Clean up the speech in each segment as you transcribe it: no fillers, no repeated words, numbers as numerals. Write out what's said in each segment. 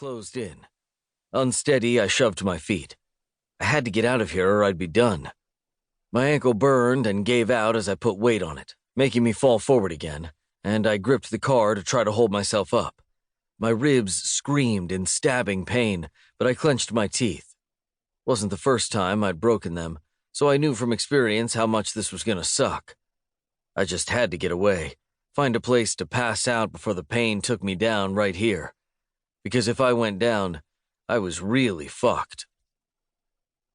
closed in. Unsteady, I shoved my feet. I had to get out of here or I'd be done. My ankle burned and gave out as I put weight on it, making me fall forward again, and I gripped the car to try to hold myself up. My ribs screamed in stabbing pain, but I clenched my teeth. Wasn't the first time I'd broken them, so I knew from experience how much this was gonna suck. I just had to get away, find a place to pass out before the pain took me down right here. Because if I went down, I was really fucked.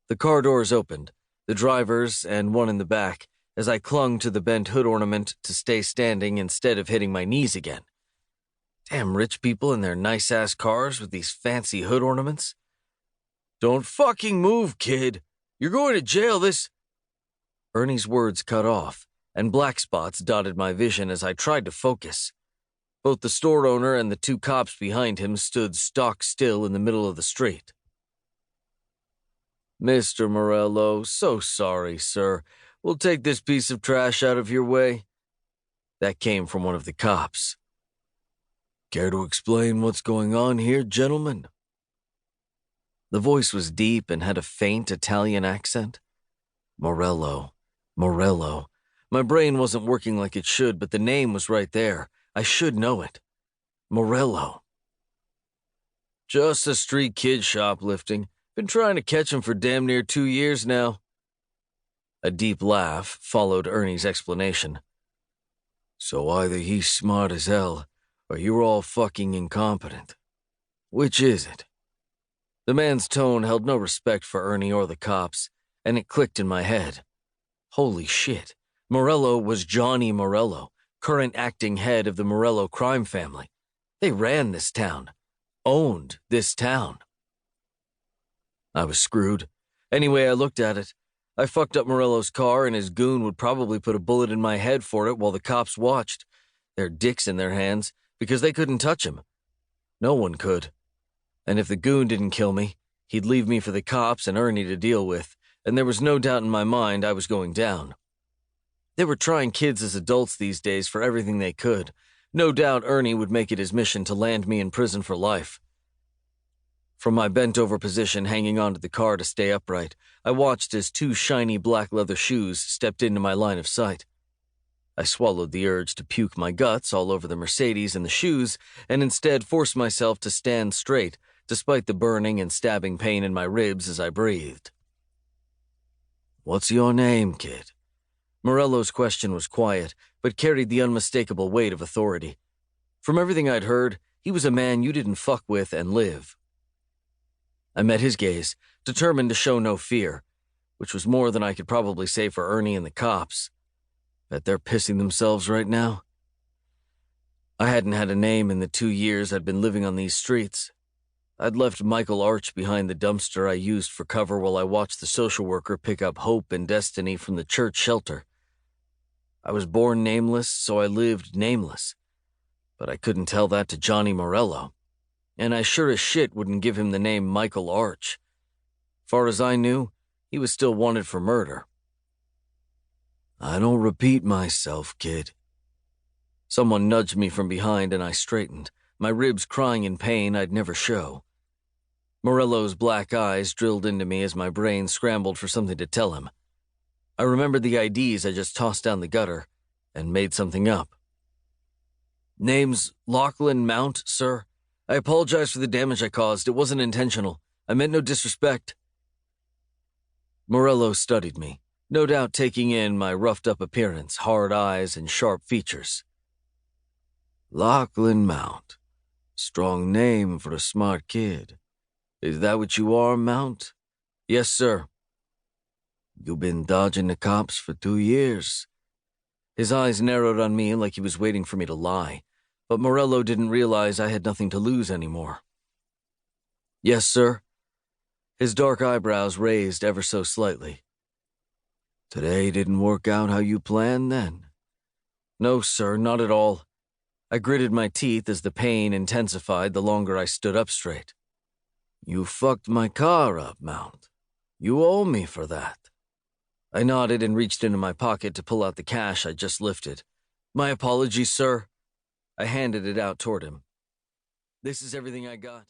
The car doors opened, the driver's and one in the back, as I clung to the bent hood ornament to stay standing instead of hitting my knees again. Damn rich people in their nice-ass cars with these fancy hood ornaments. Don't fucking move, kid. You're going to jail this... Ernie's words cut off, and black spots dotted my vision as I tried to focus. Both the store owner and the two cops behind him stood stock still in the middle of the street. Mr. Morello, so sorry, sir. We'll take this piece of trash out of your way. That came from one of the cops. Care to explain what's going on here, gentlemen? The voice was deep and had a faint Italian accent. Morello. My brain wasn't working like it should, but the name was right there. I should know it. Morello. Just a street kid shoplifting. Been trying to catch him for damn near 2 years now. A deep laugh followed Ernie's explanation. So either he's smart as hell, or you're all fucking incompetent. Which is it? The man's tone held no respect for Ernie or the cops, and it clicked in my head. Holy shit. Morello was Johnny Morello, current acting head of the Morello crime family. They ran this town. Owned this town. I was screwed. Anyway, I looked at it. I fucked up Morello's car, and his goon would probably put a bullet in my head for it while the cops watched, their dicks in their hands, because they couldn't touch him. No one could. And if the goon didn't kill me, he'd leave me for the cops and Ernie to deal with, and there was no doubt in my mind I was going down. They were trying kids as adults these days for everything they could. No doubt Ernie would make it his mission to land me in prison for life. From my bent-over position hanging onto the car to stay upright, I watched as 2 shiny black leather shoes stepped into my line of sight. I swallowed the urge to puke my guts all over the Mercedes and the shoes, and instead forced myself to stand straight, despite the burning and stabbing pain in my ribs as I breathed. What's your name, kid? Morello's question was quiet, but carried the unmistakable weight of authority. From everything I'd heard, he was a man you didn't fuck with and live. I met his gaze, determined to show no fear, which was more than I could probably say for Ernie and the cops. Bet they're pissing themselves right now. I hadn't had a name in the 2 years I'd been living on these streets. I'd left Michael Arch behind the dumpster I used for cover while I watched the social worker pick up hope and destiny from the church shelter. I was born nameless, so I lived nameless. But I couldn't tell that to Johnny Morello. And I sure as shit wouldn't give him the name Michael Arch. Far as I knew, he was still wanted for murder. I don't repeat myself, kid. Someone nudged me from behind and I straightened, my ribs crying in pain I'd never show. Morello's black eyes drilled into me as my brain scrambled for something to tell him. I remembered the IDs I just tossed down the gutter and made something up. Name's Lachlan Mount, sir. I apologize for the damage I caused. It wasn't intentional. I meant no disrespect. Morello studied me, no doubt taking in my roughed-up appearance, hard eyes, and sharp features. Lachlan Mount. Strong name for a smart kid. Is that what you are, Mount? Yes, sir. You've been dodging the cops for 2 years. His eyes narrowed on me like he was waiting for me to lie, but Morello didn't realize I had nothing to lose anymore. Yes, sir. His dark eyebrows raised ever so slightly. Today didn't work out how you planned, then? No, sir, not at all. I gritted my teeth as the pain intensified the longer I stood up straight. You fucked my car up, Mount. You owe me for that. I nodded and reached into my pocket to pull out the cash I'd just lifted. My apologies, sir. I handed it out toward him. This is everything I got.